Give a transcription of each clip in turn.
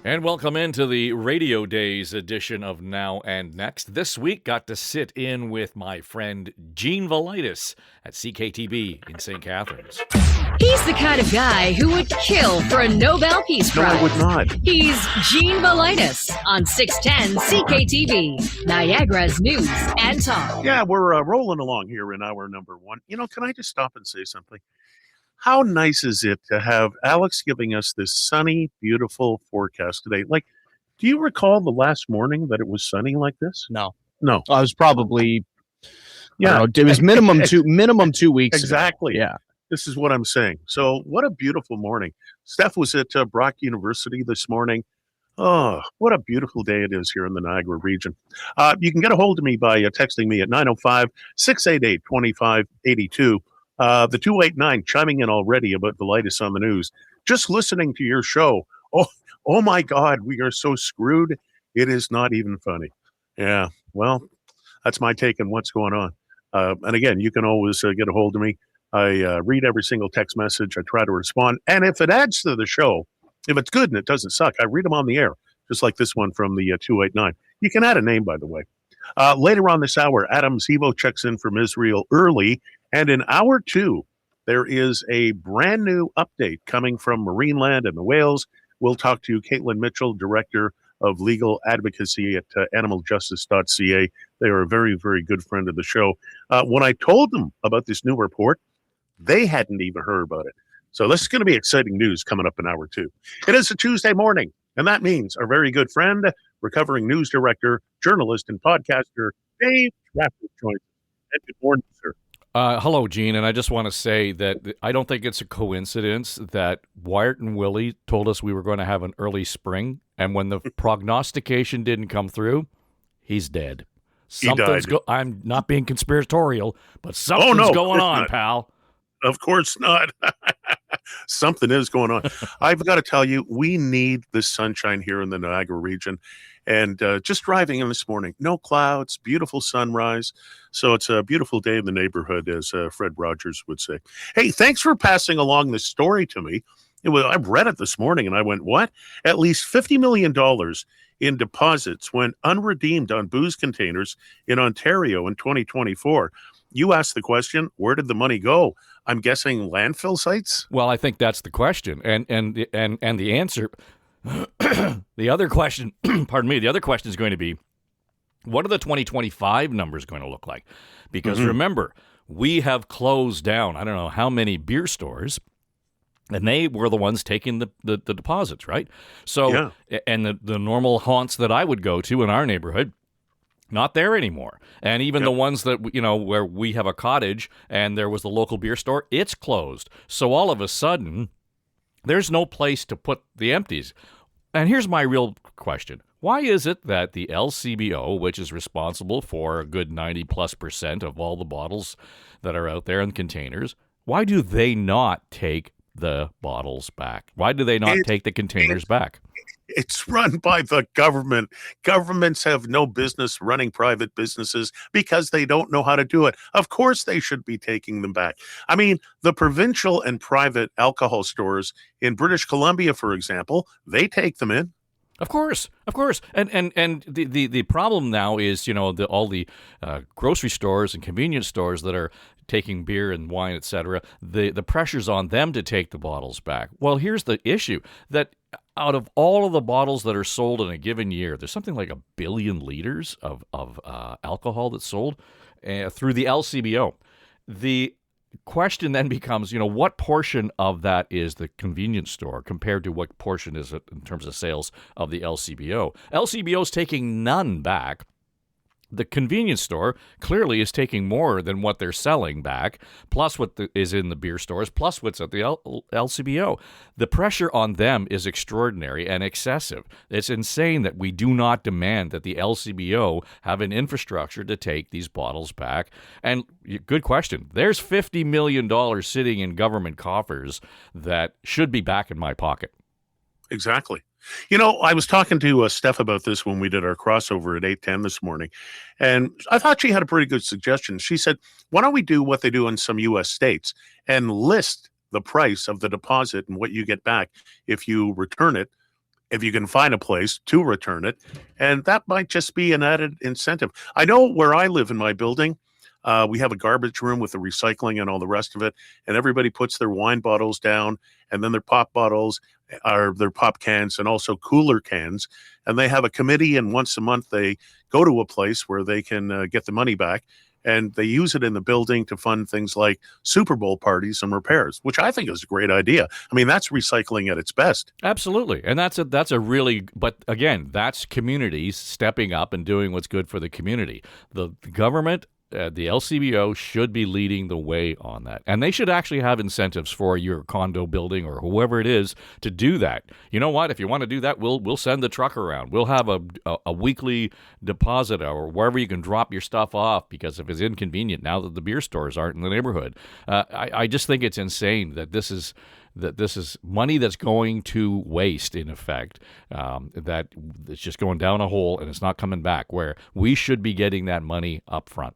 And welcome into the Radio Days edition of Now and Next. This week, got to sit in with my friend Gene Valaitis at CKTB in St. Catharines. He's the kind of guy who would kill for a Nobel Peace Prize. No, I would not. He's Gene Valaitis on 610 CKTB, Niagara's news and talk. Yeah, we're rolling along here in hour number one. You know, can I just stop and say something? How nice is it to have Alex giving us this sunny, beautiful forecast today? Like, do you recall the last morning that it was sunny like this? No. No. I was probably, Yeah, it was minimum 2 weeks exactly. ago. Yeah. This is what I'm saying. So what a beautiful morning. Steph was at Brock University this morning. Oh, what a beautiful day it is here in the Niagara region. You can get a hold of me by texting me at 905-688-2582. The 289 chiming in already about the latest on the news. Just listening to your show. Oh my God, we are so screwed. It is not even funny. Yeah, well, that's my take on what's going on. And again, you can always get a hold of me. I read every single text message. I try to respond. And if it adds to the show, if it's good and it doesn't suck, I read them on the air, just like this one from the 289. You can add a name, by the way. Later on this hour, Adam Zivo checks in from Israel early. And in hour two, there is a brand new update coming from Marineland and the whales. We'll talk to Caitlin Mitchell, Director of Legal Advocacy at animaljustice.ca. They are a very, very good friend of the show. When I told them about this new report, they hadn't even heard about it. So this is going to be exciting news coming up in hour two. It is a Tuesday morning, and that means our very good friend, recovering news director, journalist, and podcaster, Dave Trafford joins us. And good morning, sir. Hello, Gene, and I just want to say that I don't think it's a coincidence that Wyatt and Willie told us we were going to have an early spring, and when the prognostication didn't come through, he's dead. Something's I'm not being conspiratorial, but something's going on, not. pal. Of course not. Something is going on. I've got to tell you, we need the sunshine here in the Niagara region. And just driving in this morning, no clouds, beautiful sunrise. So it's a beautiful day in the neighborhood, as Fred Rogers would say. Hey, thanks for passing along this story to me. I read it this morning and I went, what? At least $50 million in deposits went unredeemed on booze containers in Ontario in 2024. You asked the question, where did the money go? I'm guessing landfill sites? Well, I think that's the question. And the answer, the other question, pardon me, the other question is going to be, what are the 2025 numbers going to look like? Because remember, we have closed down, I don't know how many beer stores, and they were the ones taking the deposits, right? So, and the normal haunts that I would go to in our neighborhood, not there anymore. And even the ones that, where we have a cottage and there was the local beer store, it's closed. So all of a sudden, there's no place to put the empties. And here's my real question. Why is it that the LCBO, which is responsible for a good 90+% of all the bottles that are out there in containers, why do they not take the bottles back? Why do they not take the containers back? It's run by the government. Governments have no business running private businesses because they don't know how to do it. Of course, they should be taking them back. I mean, the provincial and private alcohol stores in British Columbia, for example, they take them in. Of course. And the problem now is, all the grocery stores and convenience stores that are taking beer and wine, etc., the pressure's on them to take the bottles back. Well, here's the issue, that out of all of the bottles that are sold in a given year, there's something like 1 billion liters of alcohol that's sold through the LCBO. The question then becomes, what portion of that is the convenience store compared to what portion is it in terms of sales of the LCBO? LCBO is taking none back. The convenience store clearly is taking more than what they're selling back, plus what is in the beer stores, plus what's at the LCBO. The pressure on them is extraordinary and excessive. It's insane that we do not demand that the LCBO have an infrastructure to take these bottles back. And good question. There's $50 million sitting in government coffers that should be back in my pocket. Exactly. I was talking to Steph about this when we did our crossover at 8:10 this morning, and I thought she had a pretty good suggestion. She said, why don't we do what they do in some U.S. states and list the price of the deposit and what you get back if you return it if you can find a place to return it. And that might just be an added incentive. I know where I live in my building, we have a garbage room with the recycling and all the rest of it. And everybody puts their wine bottles down and then their pop bottles or their pop cans and also cooler cans. And they have a committee. And once a month, they go to a place where they can get the money back. And they use it in the building to fund things like Super Bowl parties and repairs, which I think is a great idea. I mean, that's recycling at its best. Absolutely. And that's a really, but again, that's communities stepping up and doing what's good for the community. The government, the LCBO should be leading the way on that. And they should actually have incentives for your condo building or whoever it is to do that. You know what? If you want to do that, we'll send the truck around. We'll have a weekly deposit or wherever you can drop your stuff off, because if it's inconvenient now that the beer stores aren't in the neighborhood. I just think it's insane that this is money that's going to waste, in effect, that it's just going down a hole and it's not coming back, where we should be getting that money up front.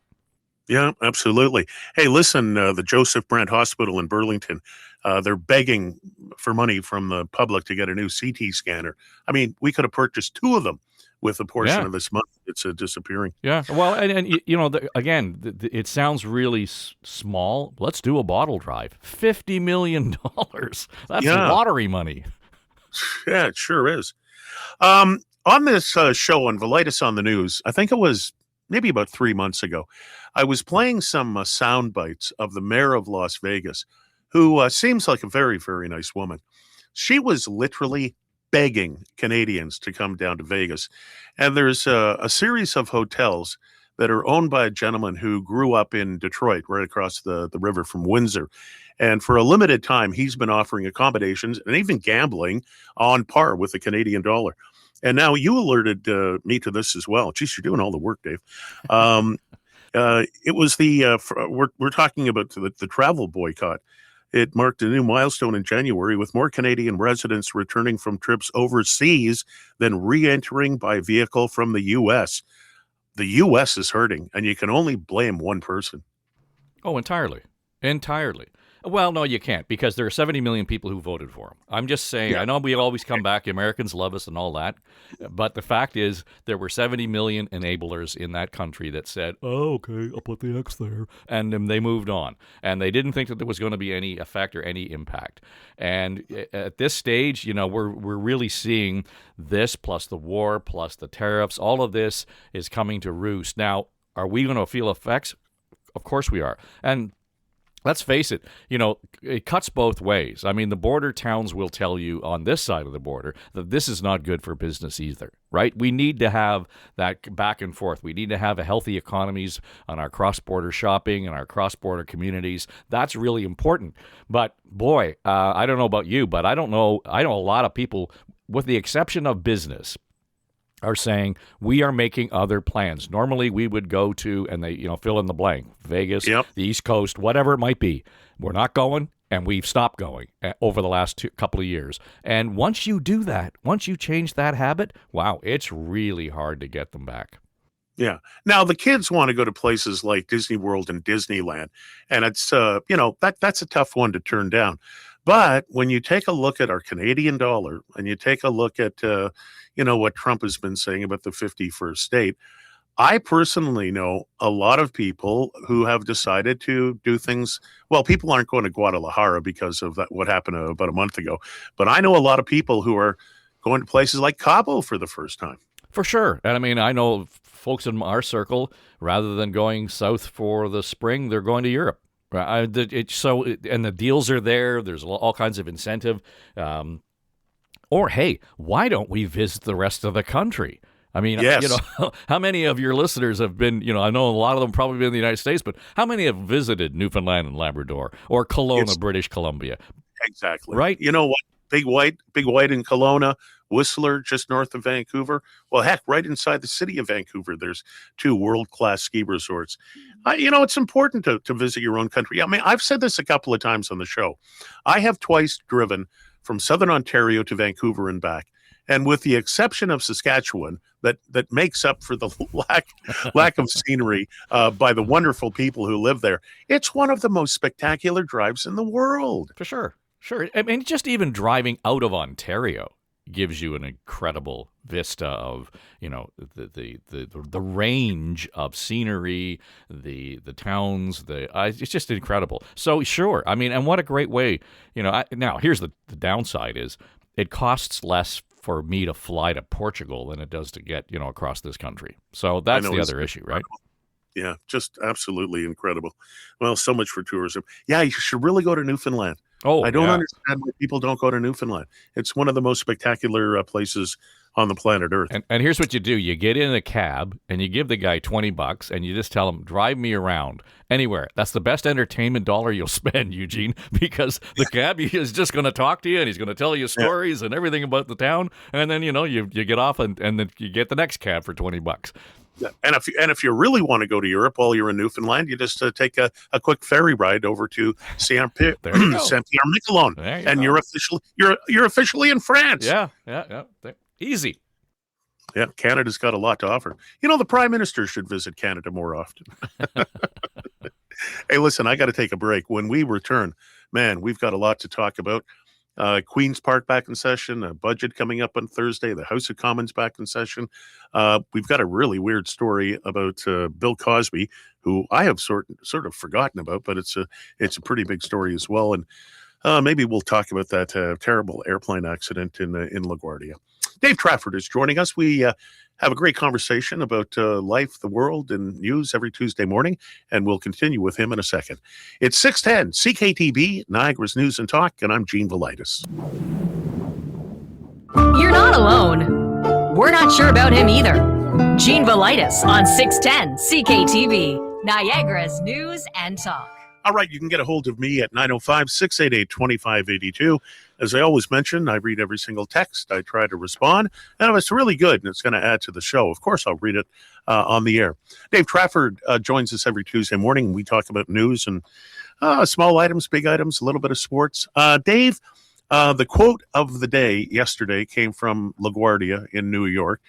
Yeah, absolutely. Hey, listen, the Joseph Brant Hospital in Burlington, they're begging for money from the public to get a new CT scanner. I mean, we could have purchased 2 of them with a portion of this money. It's disappearing. Yeah, well, and you know, again, it sounds really small. Let's do a bottle drive. $50 million. That's lottery money. Yeah, it sure is. On this show on Valaitis on the News, I think it was maybe about 3 months ago, I was playing some sound bites of the mayor of Las Vegas, who seems like a very, very nice woman. She was literally begging Canadians to come down to Vegas. And there's a series of hotels that are owned by a gentleman who grew up in Detroit, right across the river from Windsor. And for a limited time, he's been offering accommodations and even gambling on par with the Canadian dollar. And now you alerted me to this as well. Geez, you're doing all the work, Dave. It was we're talking about the travel boycott. It marked a new milestone in January, with more Canadian residents returning from trips overseas than re-entering by vehicle from the U.S. The U.S. is hurting, and you can only blame one person. Oh, entirely. Well, no, you can't, because there are 70 million people who voted for him. I'm just saying, I know we always come back, Americans love us and all that, but the fact is there were 70 million enablers in that country that said, oh, okay, I'll put the X there, and then they moved on. And they didn't think that there was going to be any effect or any impact. And at this stage, you know, we're really seeing this, plus the war, plus the tariffs, all of this is coming to roost. Now, are we going to feel effects? Of course we are. And let's face it, you know, it cuts both ways. I mean, the border towns will tell you on this side of the border that this is not good for business either, right? We need to have that back and forth. We need to have a healthy economies on our cross-border shopping and our cross-border communities. That's really important. But boy, I don't know about you, but I know a lot of people, with the exception of business, are saying we are making other plans. Normally we would go to, and they, you know, fill in the blank, Vegas, the East Coast, whatever it might be. We're not going, and we've stopped going over the last couple of years. And once you do that, once you change that habit, wow, it's really hard to get them back. Yeah. Now the kids want to go to places like Disney World and Disneyland, and it's you know, that's a tough one to turn down. But when you take a look at our Canadian dollar and you take a look at, you know, what Trump has been saying about the 51st state, I personally know a lot of people who have decided to do things. Well, people aren't going to Guadalajara because of that, what happened about a month ago. But I know a lot of people who are going to places like Cabo for the first time. For sure. And I mean, I know folks in our circle, rather than going south for the spring, they're going to Europe. Right, and the deals are there. There's all kinds of incentive. Or hey, why don't we visit the rest of the country? I mean, yes. You know, how many of your listeners have been? You know, I know a lot of them probably been in the United States, but how many have visited Newfoundland and Labrador or Kelowna, British Columbia? Exactly. Right. You know what? Big White in Kelowna, Whistler, just north of Vancouver. Well, heck, right inside the city of Vancouver, there's 2 world-class ski resorts. You know, it's important to visit your own country. I mean, I've said this a couple of times on the show. I have twice driven from southern Ontario to Vancouver and back. And with the exception of Saskatchewan, that makes up for the lack of scenery by the wonderful people who live there, it's one of the most spectacular drives in the world. For sure. Sure. I mean, just even driving out of Ontario, gives you an incredible vista of, the range of scenery, the towns, it's just incredible. So sure, I mean, and what a great way, now here's the downside is it costs less for me to fly to Portugal than it does to get, across this country. So that's the other issue, right? Yeah, just absolutely incredible. Well, so much for tourism. Yeah, you should really go to Newfoundland. Oh, I don't understand why people don't go to Newfoundland. It's one of the most spectacular places on the planet Earth. And here's what you do. You get in a cab and you give the guy $20 and you just tell him, drive me around anywhere. That's the best entertainment dollar you'll spend, Eugene, because the cab is just going to talk to you and he's going to tell you stories and everything about the town. And then, you get off and then you get the next cab for $20. Yeah. And if you really want to go to Europe while you're in Newfoundland, you just take a quick ferry ride over to Saint-Pierre Miquelon, and you're officially in France. Yeah. Easy. Yeah, Canada's got a lot to offer. The Prime Minister should visit Canada more often. Hey, listen, I got to take a break. When we return, man, we've got a lot to talk about. Queen's Park back in session, a budget coming up on Thursday, the House of Commons back in session. We've got a really weird story about Bill Cosby, who I have sort of forgotten about, but it's a pretty big story as well. And maybe we'll talk about that terrible airplane accident in LaGuardia. Dave Trafford is joining us. We have a great conversation about life, the world, and news every Tuesday morning, and we'll continue with him in a second. It's 610 CKTB, Niagara's News and Talk, and I'm Gene Valaitis. You're not alone. We're not sure about him either. Gene Valaitis on 610 CKTB, Niagara's News and Talk. All right, you can get a hold of me at 905-688-2582. As I always mention, I read every single text. I try to respond. And if it's really good and it's going to add to the show, of course, I'll read it on the air. Dave Trafford joins us every Tuesday morning. We talk about news and small items, big items, a little bit of sports. Dave, the quote of the day yesterday came from LaGuardia in New York.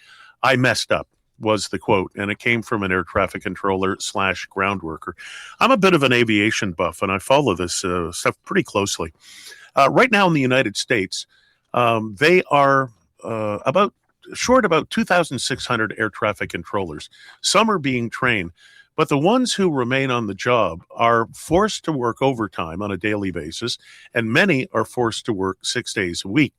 I messed up, was the quote, and it came from an air traffic controller / ground worker. I'm a bit of an aviation buff, and I follow this stuff pretty closely. Right now in the United States, they are about 2,600 air traffic controllers. Some are being trained, but the ones who remain on the job are forced to work overtime on a daily basis, and many are forced to work 6 days a week.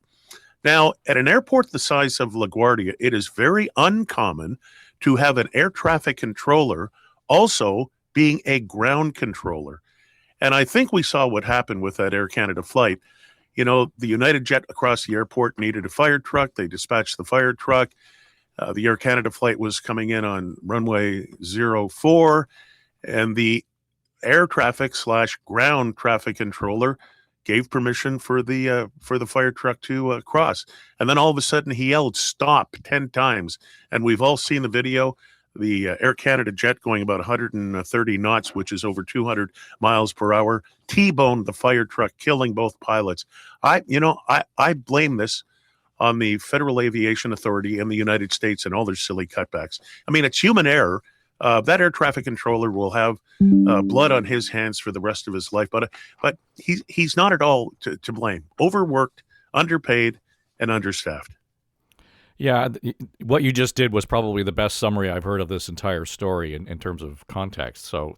Now, at an airport the size of LaGuardia, it is very uncommon to have an air traffic controller also being a ground controller. And I think we saw what happened with that Air Canada flight. The United Jet across the airport needed a fire truck. They dispatched the fire truck. The Air Canada flight was coming in on runway 04, and the air traffic / ground traffic controller gave permission for the fire truck to cross. And then all of a sudden he yelled, "Stop," 10 times. And we've all seen the video, the Air Canada jet going about 130 knots, which is over 200 miles per hour, T-boned the fire truck, killing both pilots. I blame this on the Federal Aviation Authority in the United States and all their silly cutbacks. I mean, it's human error. That air traffic controller will have blood on his hands for the rest of his life, but he's not at all to blame. Overworked, underpaid, and understaffed. Yeah, what you just did was probably the best summary I've heard of this entire story in terms of context. So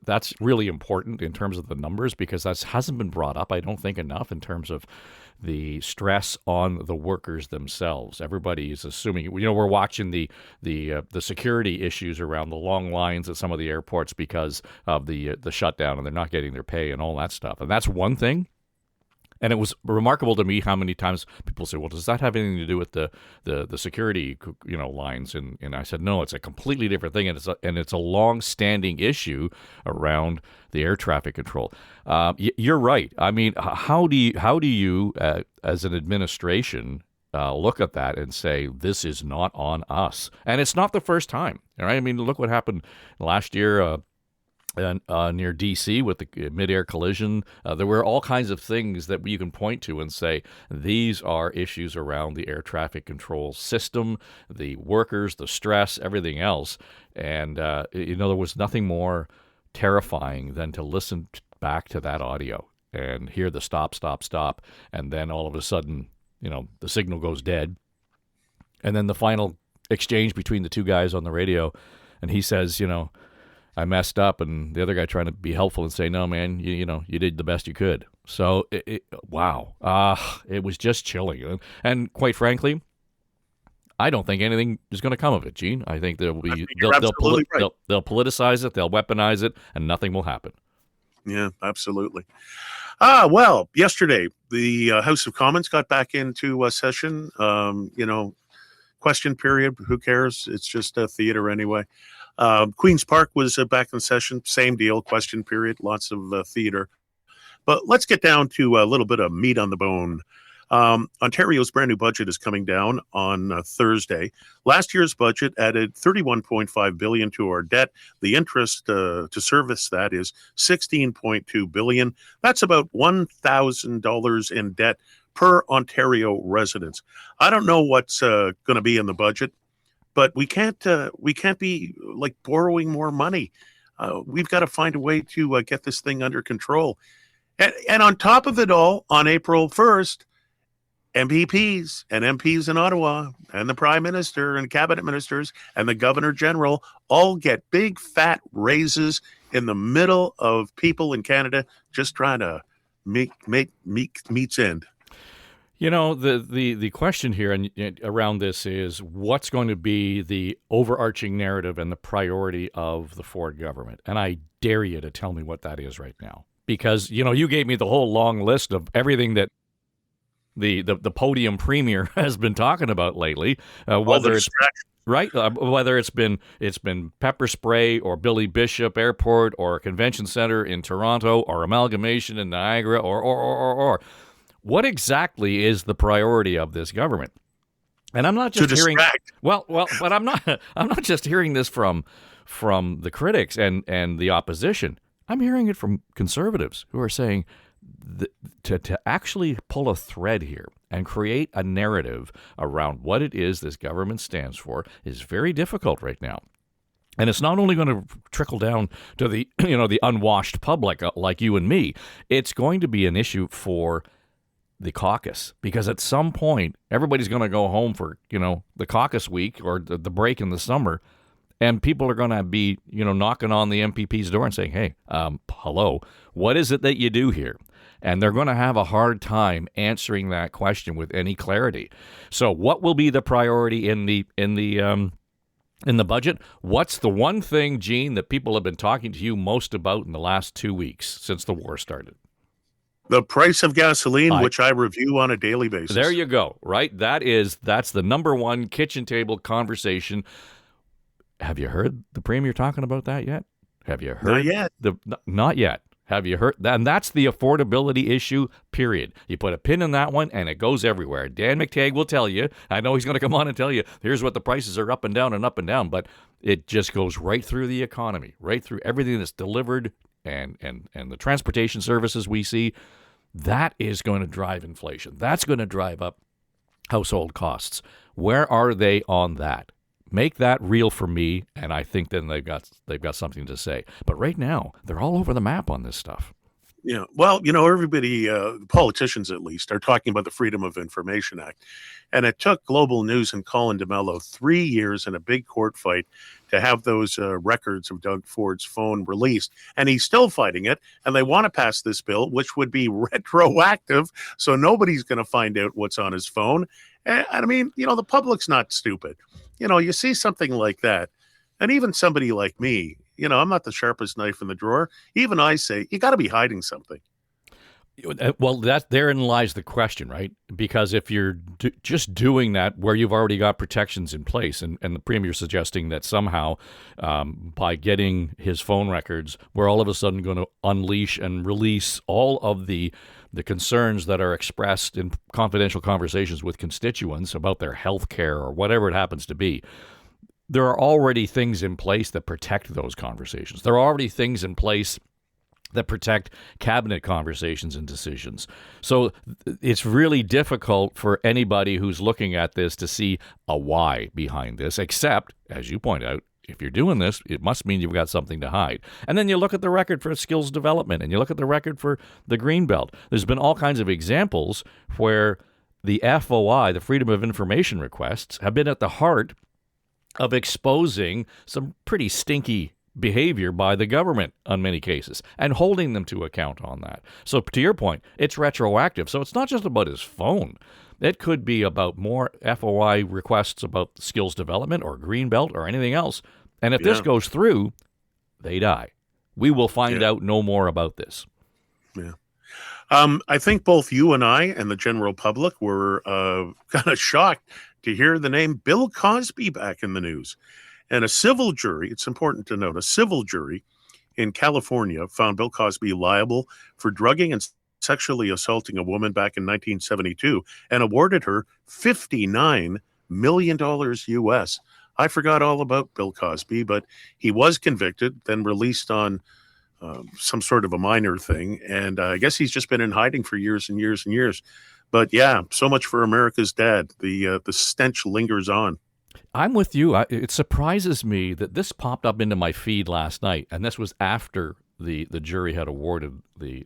that's really important in terms of the numbers, because that hasn't been brought up, I don't think, enough in terms of the stress on the workers themselves. Everybody is assuming, we're watching the security issues around the long lines at some of the airports because of the shutdown, and they're not getting their pay and all that stuff. And that's one thing. And it was remarkable to me how many times people say, well, does that have anything to do with the security, lines? And I said, no, it's a completely different thing. And it's a long-standing issue around the air traffic control. You're right. I mean, how do you as an administration, look at that and say, this is not on us? And it's not the first time. All right? I mean, look what happened last year, near D.C. with the mid-air collision. There were all kinds of things that you can point to and say, these are issues around the air traffic control system, the workers, the stress, everything else. And, there was nothing more terrifying than to listen back to that audio and hear the stop, stop, stop. And then all of a sudden, the signal goes dead. And then the final exchange between the two guys on the radio, and he says, I messed up, and the other guy trying to be helpful and say, no, man, you did the best you could. So, wow. It was just chilling. And quite frankly, I don't think anything is going to come of it, Gene. I think they'll politicize it, they'll weaponize it, and nothing will happen. Yeah, absolutely. Well, yesterday, the House of Commons got back into session. Question period, who cares? It's just a theater anyway. Queen's Park was back in session. Same deal, question period, lots of theater. But let's get down to a little bit of meat on the bone. Ontario's brand new budget is coming down on Thursday. Last year's budget added $31.5 billion to our debt. The interest to service that is $16.2 billion. That's about $1,000 in debt per Ontario residents. I don't know what's going to be in the budget, but we can't be like borrowing more money. We've got to find a way to get this thing under control. And on top of it all, on April 1st, MPPs and MPs in Ottawa and the Prime Minister and cabinet ministers and the Governor General all get big fat raises in the middle of people in Canada just trying to make meets end. The question here and around this is what's going to be the overarching narrative and the priority of the Ford government. And I dare you to tell me what that is right now. Because, you gave me the whole long list of everything that the podium premier has been talking about lately, whether it's right, whether it's been pepper spray or Billy Bishop Airport or a convention center in Toronto or amalgamation in Niagara or what exactly is the priority of this government? And I'm not just hearing but I'm not just hearing this from the critics and the opposition. I'm hearing it from conservatives who are saying to actually pull a thread here and create a narrative around what it is this government stands for is very difficult right now. And it's not only going to trickle down to the the unwashed public like you and me. It's going to be an issue for the caucus, because at some point everybody's going to go home for the caucus week or the break in the summer. And people are going to be, knocking on the MPP's door and saying, hey, hello, what is it that you do here? And they're going to have a hard time answering that question with any clarity. So what will be the priority in the budget? What's the one thing, Gene, that people have been talking to you most about in the last 2 weeks since the war started? The price of gasoline, which I review on a daily basis. There you go, right? That's the number one kitchen table conversation. Have you heard the Premier talking about that yet? Have you heard? Not yet. Not yet. Have you heard that? And that's the affordability issue, period. You put a pin in that one, and it goes everywhere. Dan McTagg will tell you. I know he's going to come on and tell you, here's what the prices are up and down, but it just goes right through the economy, right through everything that's delivered and the transportation services we see. That is going to drive inflation. That's going to drive up household costs. Where are they on that? Make that real for me, and I think then they've got something to say. But right now, they're all over the map on this stuff. Yeah, well, everybody, politicians at least, are talking about the Freedom of Information Act. And it took Global News and Colin DeMello 3 years in a big court fight to have those records of Doug Ford's phone released. And he's still fighting it. And they want to pass this bill, which would be retroactive. So nobody's going to find out what's on his phone. And I mean, the public's not stupid. You see something like that. And even somebody like me, I'm not the sharpest knife in the drawer. Even I say, you got to be hiding something. Well, therein lies the question, right? Because if you're just doing that where you've already got protections in place, and the Premier suggesting that somehow by getting his phone records, we're all of a sudden going to unleash and release all of the concerns that are expressed in confidential conversations with constituents about their health care or whatever it happens to be. There are already things in place that protect those conversations. There are already things in place that protect cabinet conversations and decisions. So it's really difficult for anybody who's looking at this to see a why behind this, except, as you point out, if you're doing this, it must mean you've got something to hide. And then you look at the record for skills development, and you look at the record for the Greenbelt. There's been all kinds of examples where the FOI, the Freedom of Information requests, have been at the heart of exposing some pretty stinky behavior by the government on many cases and holding them to account on that. So to your point, it's retroactive. So it's not just about his phone. It could be about more FOI requests about skills development or Greenbelt or anything else. And if this goes through, they die. We will find out no more about this. Yeah. I think both you and I and the general public were kind of shocked to hear the name Bill Cosby back in the news. And a civil jury, it's important to note, a civil jury in California found Bill Cosby liable for drugging and sexually assaulting a woman back in 1972 and awarded her $59 million US. I forgot all about Bill Cosby, but he was convicted, then released on some sort of a minor thing. And I guess he's just been in hiding for years and years and years. But yeah, so much for America's dad. The stench lingers on. I'm with you. It surprises me that this popped up into my feed last night, and this was after the jury had awarded the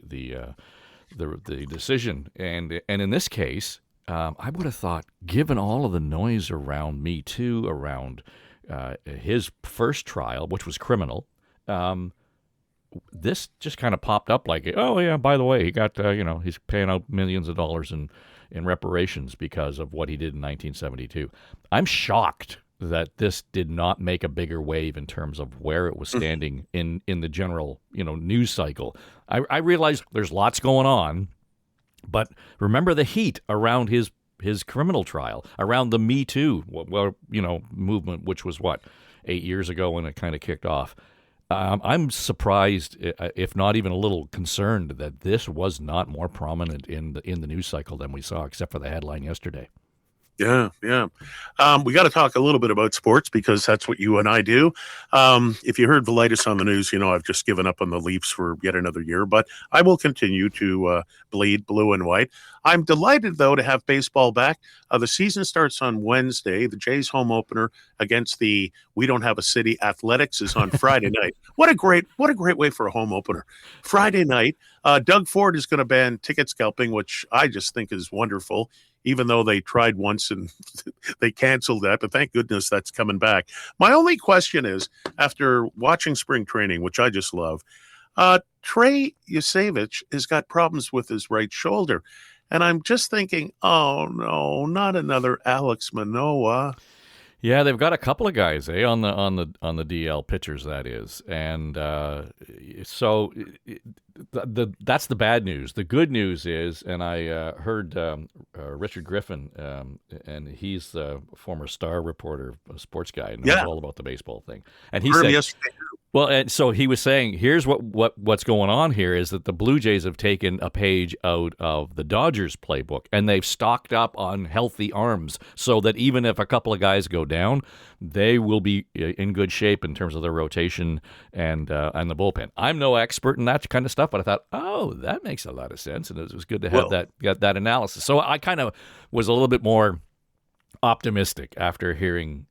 decision. And in this case, I would have thought, given all of the noise around Me Too, around his first trial, which was criminal, this just kind of popped up like, oh yeah, by the way, he got he's paying out millions of dollars in reparations because of what he did in 1972. I'm shocked that this did not make a bigger wave in terms of where it was standing in the general news cycle. I realize there's lots going on, but remember the heat around his criminal trial, around the Me Too movement, which was 8 years ago when it kind of kicked off. I'm surprised, if not even a little concerned, that this was not more prominent in the news cycle than we saw, except for the headline yesterday. Yeah. We got to talk a little bit about sports because that's what you and I do. If you heard Valaitis on the news, I've just given up on the Leafs for yet another year, but I will continue to bleed blue and white. I'm delighted, though, to have baseball back. The season starts on Wednesday. The Jays home opener against the We Don't Have a City Athletics is on Friday night. What a great way for a home opener. Friday night, Doug Ford is going to ban ticket scalping, which I just think is wonderful, even though they tried once and they canceled that. But thank goodness that's coming back. My only question is, after watching spring training, which I just love, Trey Yasevich has got problems with his right shoulder. And I'm just thinking, oh, no, not another Alex Manoah. Yeah, they've got a couple of guys, on the DL pitchers, that is, and so that's the bad news. The good news is, and I heard Richard Griffin, and he's the former Star reporter, a sports guy, and knows all about the baseball thing, and he said, well, and so he was saying, here's what's going on here is that the Blue Jays have taken a page out of the Dodgers playbook, and they've stocked up on healthy arms so that even if a couple of guys go down, they will be in good shape in terms of their rotation and the bullpen. I'm no expert in that kind of stuff, but I thought, oh, that makes a lot of sense, and it was good to have that analysis. So I kind of was a little bit more optimistic after hearing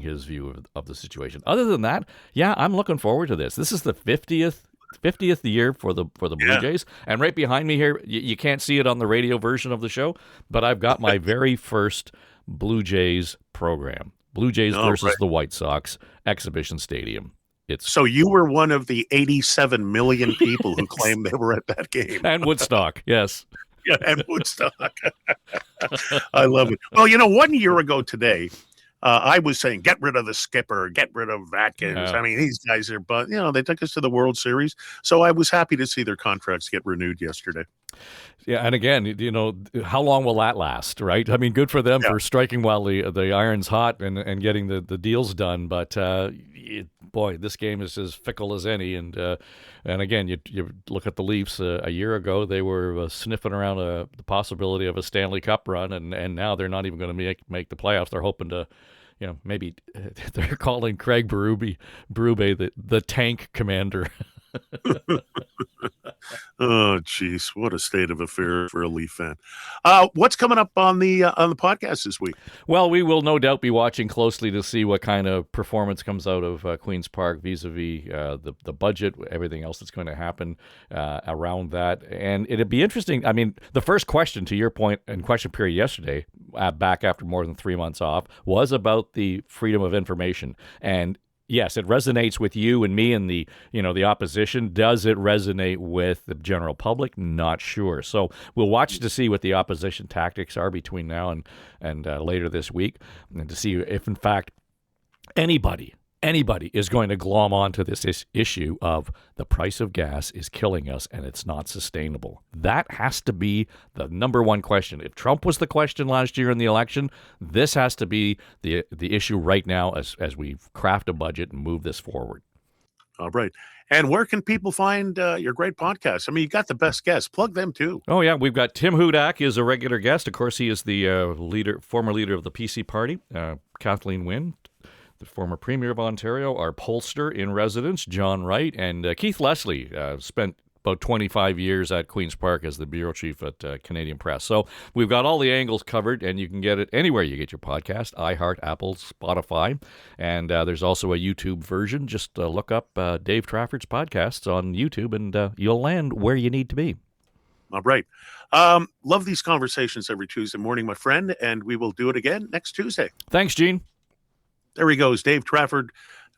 his view of the situation. Other than that, yeah, I'm looking forward to this. This is the 50th year for the Blue Jays, and right behind me here, you can't see it on the radio version of the show, but I've got my very first Blue Jays program. Blue Jays versus the White Sox, Exhibition Stadium. So you were one of the 87 million people who claimed they were at that game. And Woodstock, yes. Yeah, and Woodstock. I love it. Well, 1 year ago today, I was saying, get rid of the skipper, get rid of Watkins. Yeah. I mean, these guys are, but they took us to the World Series. So I was happy to see their contracts get renewed yesterday. Yeah, and again, how long will that last, right? I mean, good for them for striking while the iron's hot and getting the deals done. But boy, this game is as fickle as any. And again, you look at the Leafs a year ago; they were sniffing around the possibility of a Stanley Cup run, and now they're not even going to make the playoffs. They're hoping to. Maybe they're calling Craig Berube the tank commander. Oh, geez, what a state of affair for a Leaf fan. What's coming up on the podcast this week? Well, we will no doubt be watching closely to see what kind of performance comes out of Queen's Park vis-a-vis the budget, everything else that's going to happen around that. And it'd be interesting. I mean, the first question, to your point, and question period yesterday, back after more than 3 months off, was about the freedom of information. And yes, it resonates with you and me and the opposition. Does it resonate with the general public? Not sure. So we'll watch to see what the opposition tactics are between now and later this week, and to see if, in fact, anybody is going to glom onto this issue of the price of gas is killing us and it's not sustainable. That has to be the number one question. If Trump was the question last year in the election, this has to be the issue right now as we craft a budget and move this forward. All right. And where can people find your great podcast? I mean, you got the best guests. Plug them too. Oh, yeah. We've got Tim Hudak is a regular guest. Of course, he is the former leader of the PC party. Kathleen Wynne, the former Premier of Ontario, our pollster in residence, John Wright, and Keith Leslie spent about 25 years at Queen's Park as the bureau chief at Canadian Press. So we've got all the angles covered, and you can get it anywhere you get your podcast, iHeart, Apple, Spotify, and there's also a YouTube version. Just look up Dave Trafford's podcasts on YouTube, and you'll land where you need to be. All right. Love these conversations every Tuesday morning, my friend, and we will do it again next Tuesday. Thanks, Gene. There he goes, Dave Trafford,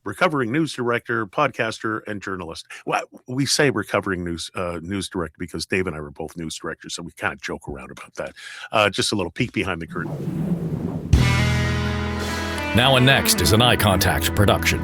recovering news director, podcaster, and journalist. Well, we say recovering news director because Dave and I were both news directors, so we kind of joke around about that. Just a little peek behind the curtain. Now and next is an Eye Contact production.